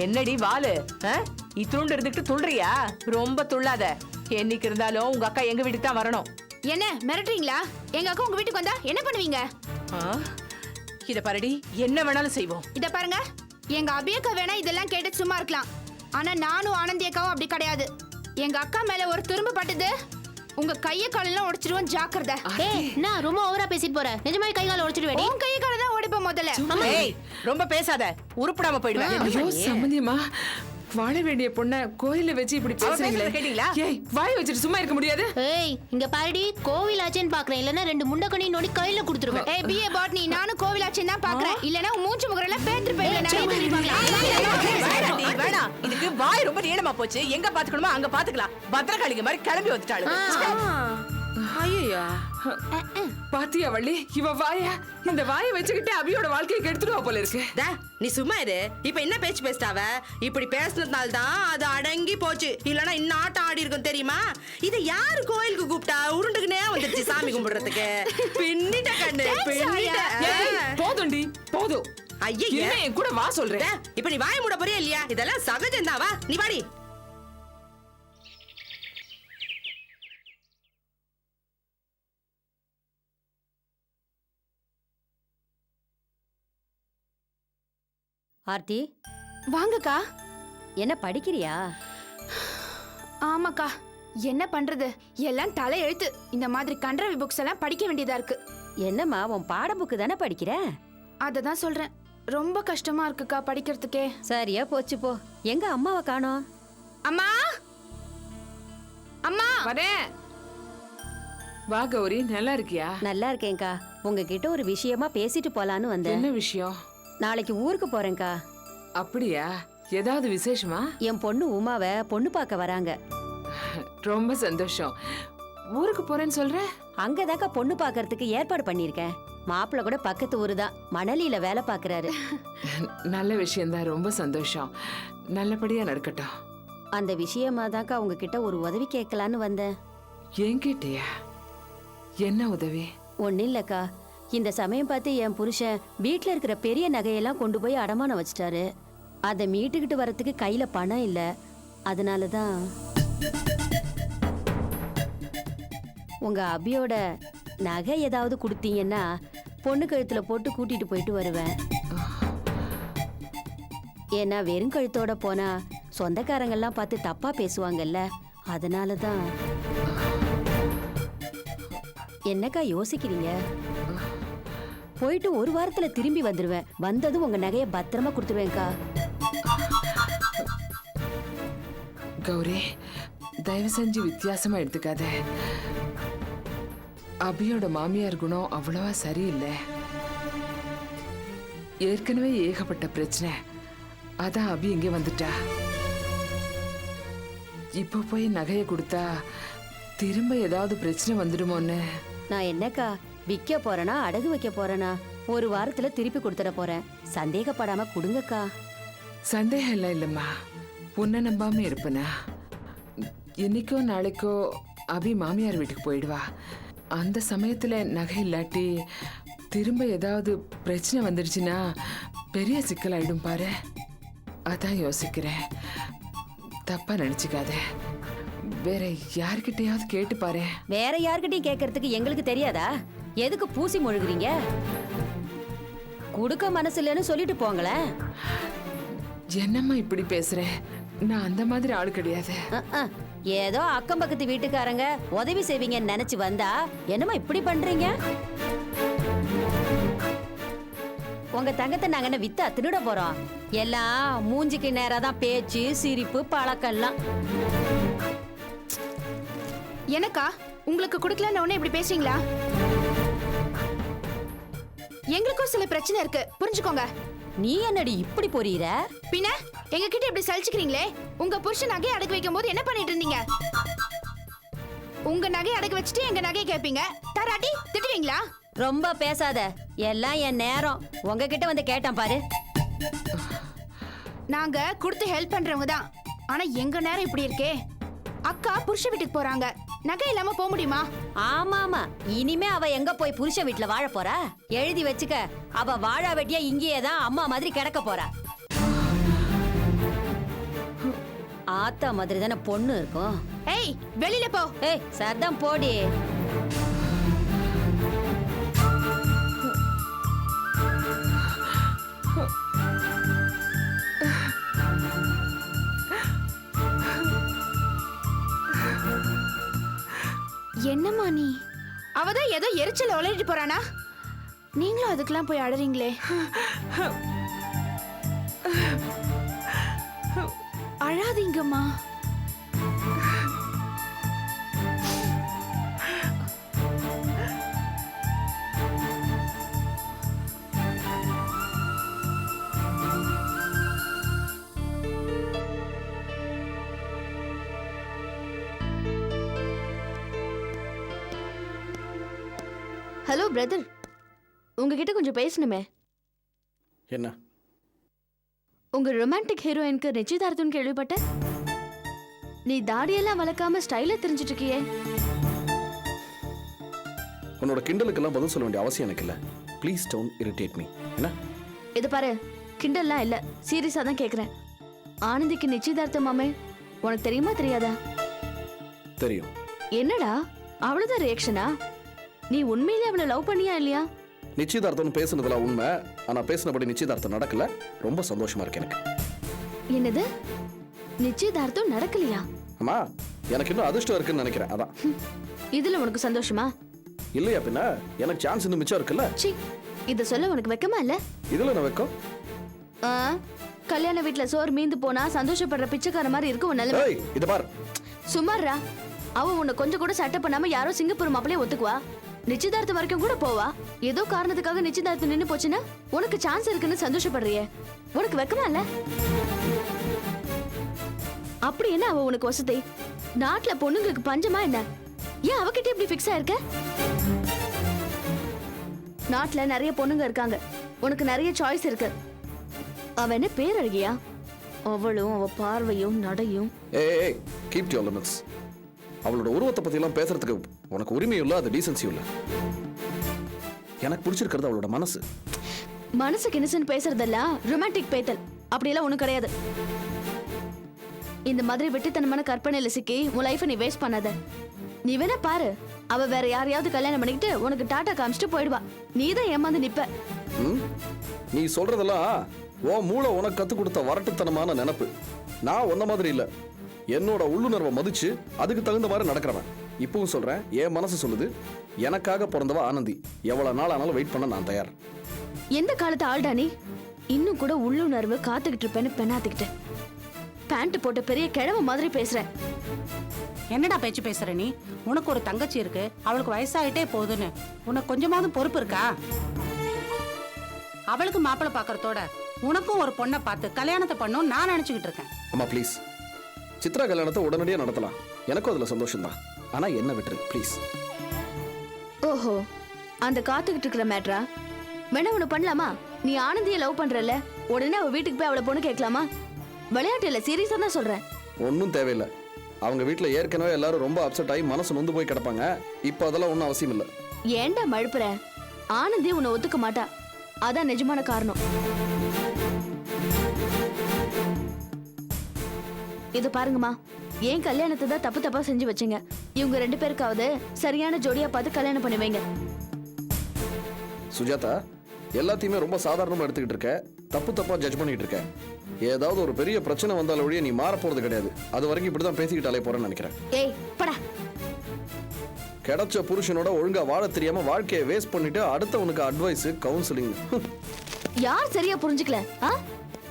என்னடி வாலு, இத்துண்டு இருந்துட்டு துள்றியா? ரொம்ப துள்ளாத. என்னைக்கு இருந்தாலும் உங்க அக்கா எங்க வீட்டுக்கு தான் வரணும். என்ன மிரட்டுறீங்களா? எங்க அக்கா உங்க வீட்டுக்கு வந்தா என்ன பண்ணுவீங்க? இத பாருடி, என்ன வேணாலும் செய்வோம். இத பாருங்க, எங்க அபியக்கா வேணா இதெல்லாம் கேட்டு சும்மா இருக்கலாம். ஆனா நானும் ஆனந்தி அக்காவும் அப்படி கிடையாது. எங்க அக்கா மேல ஒரு துரும்பு பட்டது, உங்க கைய காலெல்லாம் உடைச்சிடுவோம், ஜாக்கிரதை. நான் ரொம்ப ஓவரா பேசிட்டு போறேன். நிஜமாவே கை கால உடைச்சிடுவேன். உன் கைய கால தான் ஓடிப்ப முதல்ல. ஏய், ரொம்ப பேசாத, உருப்படாம போயிடுவேன். ஐயோ சம்மந்தியம்மா, வாழ வேண்டிய பொண்ண கோயில வச்சு இப்படி பேசுறீங்களே. கேட்டீங்களா? ஏய், வாய் வச்சிட்டு சும்மா இருக்க முடியாது. ஏய், இங்க பாருடி, கோவில் ஆச்சேன்னு பாக்குறேன். இல்லனா ரெண்டு முண்டக்கணி நோடி கையில குடுத்துருவேன். ஏய் பிஏ பாட்னி, நானும் கோவில் ஆச்சேன்னு தான் பாக்குறேன். இல்லனா உன் மூஞ்சி முகரெல்லாம் பேத்துட்டு போயிடுவேன். வேணாம், இதுக்கு வாய் ரொம்ப நீளமா போச்சு. எங்க பாத்துக்கணுமோ அங்க பாத்துக்கலாம். பத்திரகாளிங்க மாதிரி கிளம்பி வந்துட்டாளு. ஐயோ, பாத்தியா வள்ளி, இவ வாய இந்த வாயை வச்சுக்கிட்டு அபியோட வாழ்க்கையை கெடுத்துடுவா போல இருக்கு. நீ சும்மா இரு. இப்ப என்ன பேச்சு பேசிட்டாவ? இப்படி பேசினதுனால தான் அது அடங்கி போச்சு. இல்லனா இன்னும் ஆட்டம் ஆடி இருக்கும் தெரியுமா? இத யாரு கோயிலுக்கு கூப்பிட்டா உருண்டுக்குனே வந்துருச்சு சாமி கும்பிடுறதுக்கு. பின்னிட்ட கண்ணு, பின்னிட்ட. போதும்டி, போதும். ஐயா, என் கூட வா சொல்றேன். இப்ப நீ வாய மூட போறியா இல்லையா? இதெல்லாம் சகஜம் தான். வா, நீ வாடி. ஆர்த்தி, வாங்கக்கா. என்ன படிக்கிறியா? ஆமாக்கா, என்ன பண்றது, எல்லாம் தலை எழுத்து. இந்த மாதிரி கண்டரவி புக்ஸ் எல்லாம் படிக்க வேண்டியதா இருக்கு. என்னம்மா, உன் பாட புக்கு தானே படிக்கிற? அததான் சொல்றேன், ரொம்ப கஷ்டமா இருக்குக்கா படிக்கிறதுக்கே. சரியா போச்சு போ. எங்க அம்மாவை காணோம்? அம்மா, அம்மா. வரேன். வா கௌரி, நல்லா இருக்கியா? நல்லா இருக்கேன்க்கா. உங்ககிட்ட ஒரு விஷயமா பேசிட்டு போலான்னு வந்தேன். என்ன விஷயம்? நாளைக்கு ஊருக்கு போறேன்க்கா. அப்படியா? ஏதாவது விசேஷமா? என் பொண்ணு உமாவை பொண்ணு பார்க்க வராங்க. ரொம்ப சந்தோஷம். ஊருக்கு போறேன்னு சொல்ற? அங்கதாக்கா பொண்ணு பார்க்கறதுக்கு ஏற்பாடு பண்ணிருக்கேன். மாப்பிள்ள கூட பக்கத்து ஊரு தான், மணலியில வேலை பாக்குறாரு. நல்ல விஷயம்தான், ரொம்ப சந்தோஷம். நல்லபடியா நடக்கட்டும். அந்த விஷயமா தாக்கா உங்ககிட்ட ஒரு உதவி கேட்கலான்னு வந்தேன். என்கிட்டயா? என்ன உதவி? ஒன்னும் இல்லக்கா, இந்த சமயம் பார்த்து என் புருஷன் வீட்டுல இருக்கிற பெரிய நகையெல்லாம் கொண்டு போய் அடமானம் வச்சிட்டாரு. அதை மீட்டுக்கிட்டு வரத்துக்கு கையில பணம் இல்ல. அதனாலதான் உங்க அபியோட நகை ஏதாவது கொடுத்தீங்கன்னா பொண்ணு கழுத்துல போட்டு கூட்டிட்டு போயிட்டு வருவேன். ஏன்னா வெறும் கழுத்தோட போனா சொந்தக்காரங்கெல்லாம் பார்த்து தப்பா பேசுவாங்கல்ல, அதனாலதான். என்னக்கா யோசிக்கிறீங்க? போயிட்டு ஒரு வாரத்துல திரும்பி வந்துருவேன். வந்ததும் உங்க நகைய பத்திரமா கொடுத்துருவேன்க்கா. கௌரி, தயவு செஞ்சு வித்தியாசமா எடுத்துக்காத. அபியோட மாமியார் குணம் அவ்வளவா சரியில்லை. ஏற்கனவே ஏகப்பட்ட பிரச்சனை. அதான் அபி இங்கே வந்துட்டா. இப்ப போய் நகைய கொடுத்தா திரும்ப ஏதாவது பிரச்சனை வந்துடுமோன்னு. நான் என்னக்கா விற்க போறேனா அடகு வைக்க போறேனா? ஒரு வாரத்துல திருப்பி கொடுத்துட போறேன். சந்தேகப்படாம கொடுங்கக்கா. சந்தேகம் எல்லாம் இல்லம்மா, உன்னை நம்பாம இருப்பனா? இன்னைக்கோ நாளைக்கோ அபி மாமியார் வீட்டுக்கு போயிடுவா. அந்த சமயத்துல நகை இல்லாட்டி திரும்ப ஏதாவது பிரச்சனை வந்துடுச்சுன்னா பெரிய சிக்கலாயிடும் பாரு. அதான் யோசிக்கிறேன். தப்பா நினைச்சுக்காத. வேற யார்கிட்டயாவது கேட்டு பாரு. வேற யார்கிட்டயும் கேட்கறதுக்கு எங்களுக்கு தெரியாதா? எதுக்கு பூசி முழுகுறீங்க? கொடுக்க மனசு இல்லைன்னு சொல்லிட்டு போங்களேன். என்னம்மா இப்படி பேசுற? நான் அந்த மாதிரி ஆளு கிடையாது. ஏதோ அக்கம் பக்கத்து வீட்டுக்காரங்க உதவி செய்வீங்கன்னு நினைச்சு வந்தா என்னம்மா இப்படி பண்றீங்க? உங்க தங்கத்தை நாங்க என்ன வித்தா திருட போறோம்? எல்லாம் மூஞ்சிக்கு நேராதான் பேச்சு, சிரிப்பு, பழக்கம்லாம். எனக்கா உங்களுக்கு கொடுக்கலன்னு உடனே இப்படி பேசுறீங்களா? எங்களுக்கும் சில பிரச்சனை இருக்கு, புரிஞ்சுக்கோங்க. நீ என்னடி இப்படி போறீர? பின்ன எங்க கிட்ட இப்படி சலிச்சுக்கிறீங்களே. உங்க புருஷன் நகையை அடகு வைக்கும் போது என்ன பண்ணிட்டு இருந்தீங்க? உங்க நகையை அடகு வச்சுட்டு எங்க நகையை கேட்பீங்க, தராட்டி திட்டுவீங்களா? ரொம்ப பேசாத, எல்லாம் என் நேரம். உங்ககிட்ட வந்து கேட்டான் பாரு. நாங்க கொடுத்து ஹெல்ப் பண்றவங்க தான், ஆனா எங்க நேரம் இப்படி இருக்கே. அக்கா புருஷ வீட்டுக்கு போறாங்க, நகை இல்லாம போக முடியுமா? ஆமாமா, இனிமே அவ எங்க போய் புருஷ வீட்டுல வாழ போறா? எழுதி வச்சுக்க, அவ வாழா வெட்டியா இங்கேயே தான் அம்மா மாதிரி கிடக்க போறா. ஆத்தா மாதிரி தானே பொண்ணு இருக்கும். ஏய் வெளியில போ. ஏய் சர்தான் போடி. என்னம்மா நீ? அவதான் ஏதோ எரிச்சல உளறிட்டு போறானா? நீங்களும் அதுக்கெல்லாம் போய் அழறீங்களே. அழாதீங்கம்மா. ஹலோ பிரதர், உங்ககிட்ட கொஞ்சம் பேசணுமே. என்ன? உங்க ரொமான்டிக் ஹீரோயினுக்கு நிச்சயதார்த்தம்னு கேள்விப்பட்டேன். நீ தாடியெல்லாம் வளர்க்காம ஸ்டைலா தெரிஞ்சிட்டு இருக்கியே. உன்னோட கிண்டலுக்கெல்லாம் பதில் சொல்ல வேண்டிய அவசியம் எனக்கு இல்ல. Please don't irritate me. என்ன? இது பாரு, கிண்டல்லாம் இல்ல, சீரியஸா தான் கேக்குறேன். ஆனந்திக்கு நிச்சயதார்த்தமாமே, உனக்கு தெரியுமா தெரியாதா? தெரியும். என்னடா அவ்வளவுதான் ரியாக்ஷனா? நீ உண்மையிலே அவளை லவ் பண்ணியா இல்லையா? நிச்சயதார்த்தம் பேசுனதுல உண்மை. ஆனா பேசினபடி நிச்சயதார்த்தம் நடக்கல. ரொம்ப சந்தோஷமா இருக்கு எனக்கு. என்னது, நிச்சயதார்த்தம் நடக்கலையா? அம்மா, எனக்கு இன்னும் அதிர்ஷ்டம் இருக்குன்னு நினைக்கிறேன். அதான். இதுல உனக்கு சந்தோஷமா? இல்லையா பின்ன? எனக்கு சான்ஸ் இன்னும் மிச்சம் இருக்குல்ல. சி, இத சொல்ல உனக்கு வெக்கமா இல்ல? இதுல நான் வைக்கும். கல்யாண வீட்ல சோறு மீந்து போனா சந்தோஷப்படுற பிச்சைக்கார மாதிரி இருக்கு உன் நிலைமை. ஏய், இத பார். சும்மாறா, அவ உன்னை கொஞ்சம் கூட சட்டை பண்ணாம யாரோ சிங்கப்பூர் மாப்பிளைய ஒத்துக்குவா? நிச்சயதார்த்தம் வரைக்கும் கூட போவா. ஏதோ காரணத்துக்காக நிச்சயதார்த்தம் நின்னு போச்சுன்னா உனக்கு சான்ஸ் இருக்குன்னு சந்தோஷப்படுறியே, உனக்கு வெக்கமா இல்ல? அப்படி என்ன அவ உனக்கு வசதி? நாட்டுல பொண்ணுங்களுக்கு பஞ்சமா என்ன? ஏன் அவகிட்ட இப்படி ஃபிக்ஸ் ஆயிருக்க? நாட்டுல நிறைய பொண்ணுங்க இருக்காங்க, உனக்கு நிறைய சாய்ஸ் இருக்கு. அவ என்ன பேரழகியா? அவளும் அவ பார்வையும் நடையும். ஏய், கீப் யுவர் லிமிட்ஸ். அவளோட உருவத்தை பத்தி எல்லாம் பேசுறதுக்கு உனக்கு உரிமையும் இல்ல, அது டீசன்சியும் இல்ல. எனக்கு பிடிச்சிருக்கிறது அவளோட மனசு. மனசுக்கு இன்னசென்ட் பேசுறதெல்லாம் ரொமான்டிக் பேத்தல். அப்படியெல்லாம் ஒண்ணும் கிடையாது. இந்த மாதிரி வெட்டித்தனமான கற்பனையில சிக்கி உன் லைஃபை நீ வேஸ்ட் பண்ணாத. நீ வேணா பாரு, அவ வேற யாரையாவது கல்யாணம் பண்ணிக்கிட்டு உனக்கு டாட்டா காமிச்சிட்டு போயிடுவா. நீ தான் ஏமாந்து நிப்ப. நீ சொல்றதெல்லாம் ஓ மூளை உனக்கு கத்து கொடுத்த வரட்டுத்தனமான நினைப்பு. நான் ஒன்ன மாதிரி இல்ல. என்னோட உள்ளுணர்வை மதிச்சு அதுக்கு தகுந்த மாதிரி நடக்கிறவன். இப்பவும் சொல்றேன், என் மனசு சொல்லுது, எனக்காக பிறந்தவ ஆனந்தி. எவ்வளவு நாள் ஆனாலும் வெயிட் பண்ண நான் தயார். எந்த காலத்து ஆள்டா நீ? இன்னும் கூட உள்ளுணர்வு காத்துக்கிட்டு இருப்பேன்னு பெண்ணாத்துக்கிட்டு பேண்ட் போட்ட பெரிய கிழவ மாதிரி பேசுற. என்னடா பேச்சு பேசுற நீ? உனக்கு ஒரு தங்கச்சி இருக்கு, அவளுக்கு வயசாயிட்டே போகுதுன்னு உனக்கு கொஞ்சமாவது பொறுப்பு இருக்கா? அவளுக்கு மாப்பிள்ளை பாக்குறதோட உனக்கும் ஒரு பொண்ணை பார்த்து கல்யாணத்தை பண்ணும் நான் நினைச்சுக்கிட்டு இருக்கேன். அம்மா ப்ளீஸ், சித்ரா கல்யாணத்தை உடனடியாக நடத்தலாம். எனக்கும் அதுல சந்தோஷம் தான். ஆனா என்ன விட்டுரு ப்ளீஸ். ஓஹோ, அந்த காத்துக்கிட்டு இருக்கிற மேட்ரா? வேணா ஒண்ணு பண்ணலாமா? நீ ஆனந்தியை லவ் பண்றல, உடனே அவ வீட்டுக்கு போய் அவளை பொண்ணு கேட்கலாமா? விளையாட்டு இல்ல, சீரியஸா தான் சொல்றேன். ஒன்றும் தேவையில்லை. அவங்க வீட்டில் ஏற்கனவே எல்லாரும் ரொம்ப அப்செட் ஆகி மனசு நொந்து போய் கிடப்பாங்க. இப்போ அதெல்லாம் ஒன்றும் அவசியம் இல்லை. ஏன்டா மழுப்புற? ஆனந்தி உன்னை ஒத்துக்க மாட்டா, அதான் நிஜமான காரணம். இது பாருங்கம்மா, ஏன் கல்யாணத்தை தான் தப்பு தப்பா செஞ்சு வச்சுங்க. இவங்க 2 பேருக்காவது சரியான ஜோடியா பார்த்து கல்யாணம் பண்ணி வைங்க. சுஜாதா, எல்லாத்தையுமே ரொம்ப சாதாரணமாக எடுத்துக்கிட்டு இருக்க. தப்பு தப்பா ஜட்ஜ் பண்ணிட்டு இருக்க. ஏதாவது ஒரு பெரிய பிரச்சனை வந்தாலும் ஒழிய நீ மாற போறது கிடையாது. அது வரைக்கும் இப்படி தான் பேசிக்கிட்டாலே போறேன்னு நினைக்கிறேன். ஏய் படா. கிடைச்ச புருஷனோட ஒழுங்கா வாழ தெரியாம வாழ்க்கையை வேஸ்ட் பண்ணிட்டு அடுத்தவனுக்கு அட்வைஸ் கவுன்சிலிங். யார் சரியா புரிஞ்சுக்கல?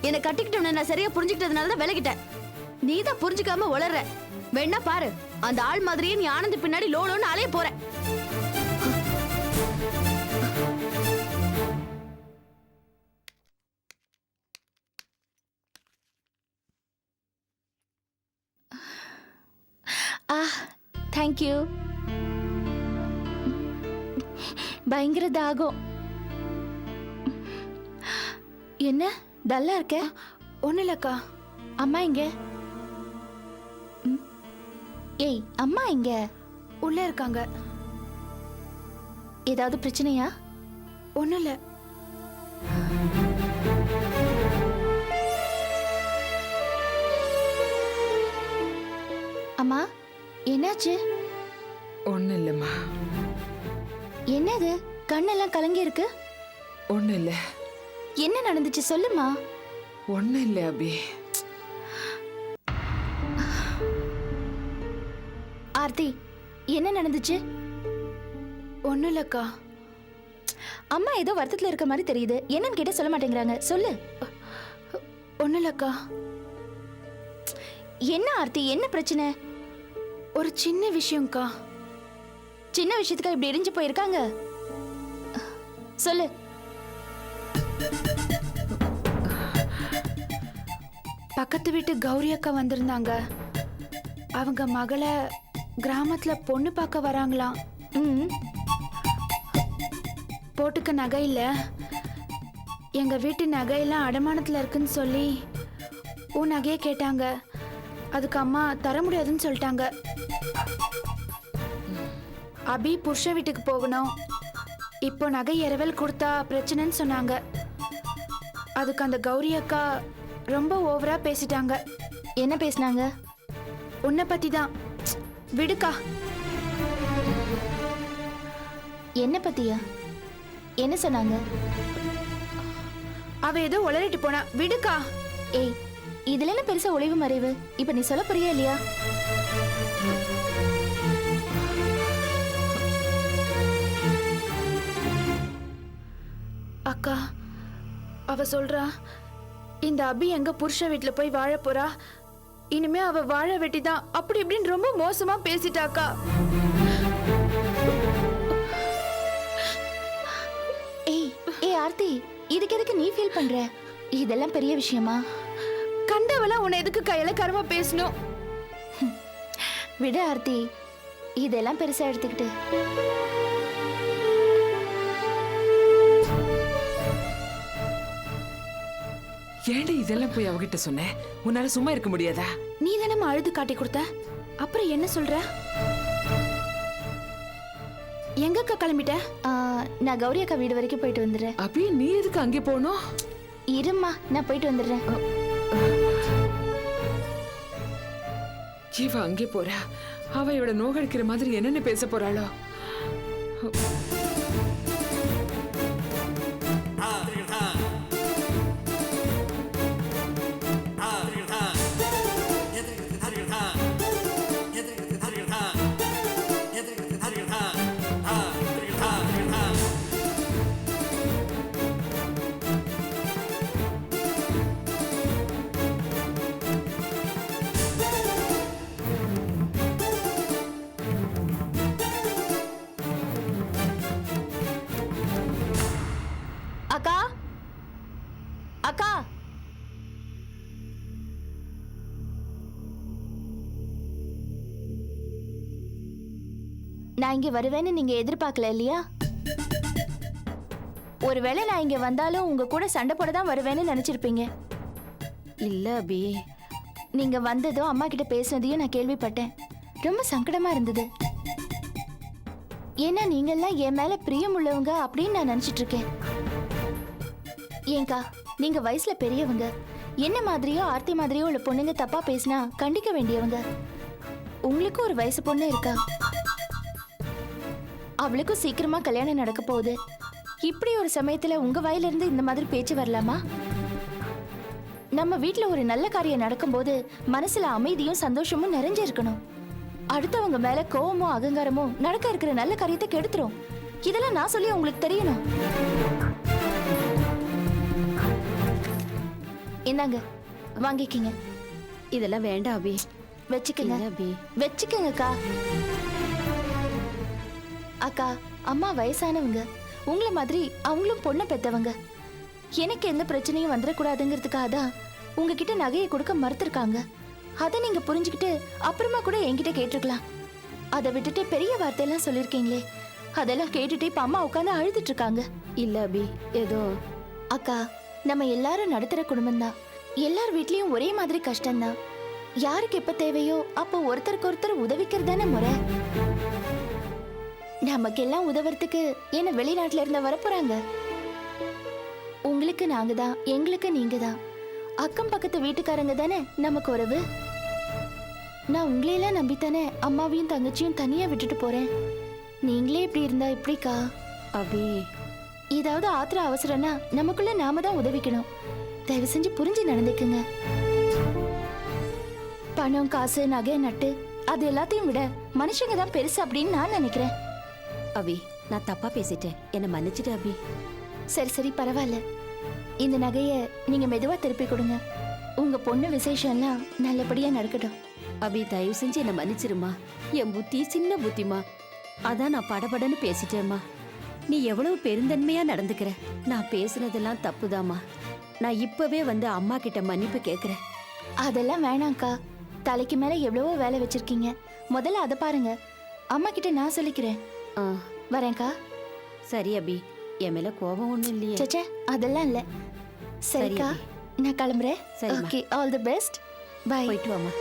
என்னை கட்டிக்கிட்டோன்னு நான் சரியா புரிஞ்சுக்கிட்டதுனால தான் விலகிட்டேன். நீ தான் புரிஞ்சுக்காம உளற. வேணா பாரு, அந்த ஆள் மாதிரியே நீ ஆனந்த் பின்னாடி லோலோன்னு அலைய போற. தேங்க்யூ. பயங்கர தாகம். என்ன டல்லா இருக்க? ஒண்ணு இல்லக்கா. அம்மா எங்க? ஏய், அம்மா எங்க? உள்ள இருக்காங்க. ஏதாவது பிரச்சனையா? ஒண்ணு இல்ல. அம்மா என்னாச்சு? ஒண்ணும் இல்லம்மா, என்னது கண்ணெல்லாம் கலங்கி இருக்கு? ஒண்ணும் இல்ல, என்ன நடந்துச்சு சொல்லுமா. ஒண்ணும் இல்ல அபி. ஆர்த்தி என்ன நடந்துச்சு? ஒண்ணும் இல்லக்கா. அம்மா ஏதோ வருத்தத்துல இருக்க மாதிரி தெரியுது. என்னன்னு கேட்ட சொல்ல மாட்டேங்கிறாங்க. சொல்லு. ஒண்ணும் இல்லக்கா. என்ன ஆர்த்தி, என்ன பிரச்சனை? ஒரு சின்ன விஷயம்க்கா. சின்ன விஷயத்துக்கு இப்படி இடிஞ்சு போயிருக்காங்க? சொல்லு. பக்கத்து வீட்டு கௌரி அக்கா வந்திருந்தாங்க. அவங்க மகளை கிராமத்துல பொண்ணு பார்க்க வராங்களாம். போட்டுக்க நகை இல்ல, எங்க வீட்டு நகையெல்லாம் அடமானத்துல இருக்குன்னு சொல்லி உன் நகையை கேட்டாங்க. அதுக்கு அம்மா தர முடியாதுன்னு சொல்லிட்டாங்க. அபி புருஷ வீட்டுக்கு போகணும், இப்போ நகை இரவல் கொடுத்தா பிரச்சனைன்னு சொன்னாங்க. அதுக்கு அந்த கௌரி அக்கா ரொம்ப ஓவரா பேசிட்டாங்க. என்ன பேசினாங்க? உன்னை பத்தி தான். விடுக்கா. என்ன பத்தியா? என்ன சொன்னாங்க? அவ ஏதோ உளறிட்டு போனா. விடுக்கா. ஏய், இதுல என்ன பெருசா ஒளிவு மறைவு? இப்ப நீ சொல்ல போறியா இல்லையா? அக்கா, அவ சொல்றா இந்த அபி எங்க புருஷ வீட்டுல போய் வாழ போறா, இனிமே அவ வாழ வெட்டிதான் அப்படி இப்படின்னு ரொம்ப மோசமா பேசிட்டாக்கா. ஏய் ஏய் ஆர்த்தி, இதுக்கு எதுக்கு நீ ஃபீல் பண்ற? இதெல்லாம் பெரிய விஷயமா? கண்டவள உன்னை எதுக்கு கையில கரமா பேசணும்? விட ஆர்த்தி, இதெல்லாம் பெருசா எடுத்துக்கிட்டு. ஏன்டி இதெல்லாம் போய் அவகிட்ட சொன்ன? உன்னால சும்மா இருக்க முடியாதா? நீ தானே அழுது காட்டி கொடுத்த, அப்புறம் என்ன சொல்ற? எங்க அக்கா கிளம்பிட்ட? நான் கௌரி அக்கா வீடு வரைக்கும் போயிட்டு வந்துடுறேன். அபி நீ எதுக்கு அங்கே போகணும்? இரும்மா, நான் போயிட்டு வந்துடுறேன். இவ அங்கே போறா, அவ இவட நோகடிக்கிற மாதிரி என்னென்ன பேச போறாளோ? அக்கா, அக்கா, நான் இங்க வருவேன்னு நீங்க எதிர்பார்க்கல இல்லையா? ஒருவேளை நான் இங்க வந்தாலும் உங்க கூட சண்டை போட தான் வருவேன்னு நினைச்சிருப்பீங்க. இல்ல அபி, நீங்க வந்ததும் அம்மா கிட்ட பேசுனதையும் நான் கேள்விப்பட்டேன். ரொம்ப சங்கடமா இருந்தது. ஏன்னா நீங்க எல்லாம் என் மேல பிரியம் உள்ளவங்க அப்படின்னு நான் நினைச்சிட்டு இருக்கேன். ஏங்கா, நீங்க வயசுல பெரியவங்க. என்ன மாதிரியோ ஆர்த்தி மாதிரியோ உள்ள பொண்ணுங்க தப்பா பேசினா கண்டிக்க வேண்டியவங்க. உங்களுக்கு ஒரு வயசு பொண்ணு இருக்கா, அவளுக்கும் சீக்கிரமா கல்யாணம் நடக்க போகுது. இப்படி ஒரு சமயத்துல உங்க வாயிலிருந்து இந்த மாதிரி பேச்சு வரலாமா? நம்ம வீட்ல ஒரு நல்ல காரியம் நடக்கும்போது மனசுல அமைதியும் சந்தோஷமும் நிறைஞ்சு இருக்கணும். அடுத்தவங்க மேல கோவமோ அகங்காரமோ நடக்க இருக்கிற நல்ல காரியத்தை கெடுத்துரும். இதெல்லாம் நான் சொல்லி உங்களுக்கு தெரியணும். என்னங்க, வாங்கிக்கிங்க. இதெல்லாம் வேண்டாம் அபி. வச்சுக்கங்க இல்ல அபி. வச்சுக்கங்கக்கா. அக்கா, அம்மா வயசானவங்க, உங்களை மாதிரி அவங்களும் பொண்ணை பெத்தவங்க. எனக்கு எந்த பிரச்சனையும் வந்துடக்கூடாதுங்கிறதுக்காக தான் உங்ககிட்ட நகையை கொடுக்க மறுத்திருக்காங்க. அதை நீங்க புரிஞ்சுக்கிட்டு அப்புறமா கூட என்கிட்ட கேட்டிருக்கலாம். அதை விட்டுட்டு பெரிய வார்த்தையெல்லாம் சொல்லியிருக்கீங்களே, அதெல்லாம் கேட்டுட்டு இப்ப அம்மா உட்காந்து அழுதுட்டு இருக்காங்க. இல்ல அபி, ஏதோ. அக்கா, நம்ம எல்லாரும் நடுத்தர குடும்பம் தான். எல்லார் வீட்லயும் ஒரே மாதிரி கஷ்டம்தான். யாருக்கு எப்ப தேவையோ அப்போ ஒருத்தருக்கு ஒருத்தர் உதவிக்கிறது தானே முறை. நமக்கெல்லாம் உதவுறதுக்கு என்ன வெளிநாட்டுல இருந்து வரப்போறாங்க? உங்களுக்கு நாங்க தான், எங்களுக்கு நீங்க தான். அக்கம் பக்கத்து வீட்டுக்காரங்க தானே நமக்கு உறவு. நான் உங்களையெல்லாம் நம்பித்தானே அம்மாவையும் தங்கச்சியும் தனியா விட்டுட்டு போறேன். நீங்களே இப்படி இருந்தா எப்படிக்கா? அபி, ஏதாவது ஆத்திர அவசரம்னா நமக்குள்ள நாம தான் உதவிக்கணும். தயவு செஞ்சு புரிஞ்சு நடந்துக்குங்க. பணம், காசு, நகை, நட்டு அது எல்லாத்தையும் விட மனுஷங்க தான் பெருசு அப்படின்னு நான் நினைக்கிறேன். அபி, நான் தப்பா பேசிட்டேன், என்னை மன்னிச்சிட்டு அபி. சரி சரி பரவாயில்ல. இந்த நகைய நீங்க மெதுவா திருப்பி கொடுங்க. உங்க பொண்ணு விசேஷம்லாம் நல்லபடியா நடக்கட்டும். அபி, தயவு செஞ்சு என்னை மன்னிச்சிருமா. என் புத்தி சின்ன புத்திமா, அதான் நான் படபடன்னு பேசிட்டேம்மா. நீ எவ்வளவு பெருந்தன்மையா நடந்துக்கிற. நான் பேசுனதெல்லாம் தப்புதாம்மா. நான் இப்பவே வந்து அம்மா கிட்ட மன்னிப்பு கேட்கிறேன். அதெல்லாம் வேணாம்க்கா. தலைக்கு மேல எவ்வளவோ வேலை வச்சிருக்கீங்க. முதல்ல அதை பாருங்க. அம்மா கிட்ட நான் சொல்லிக்கிறேன். ஆ, வரேன்க்கா. சரி அபி, என் மேல கோபம் ஒண்ணும் இல்லையே. சச்சே அதெல்லாம் இல்ல. சரிக்கா, அபி. நான் கிளம்புறேன். சரிம்மா. Okay, all the best. Bye. போயிட்டு வாமா.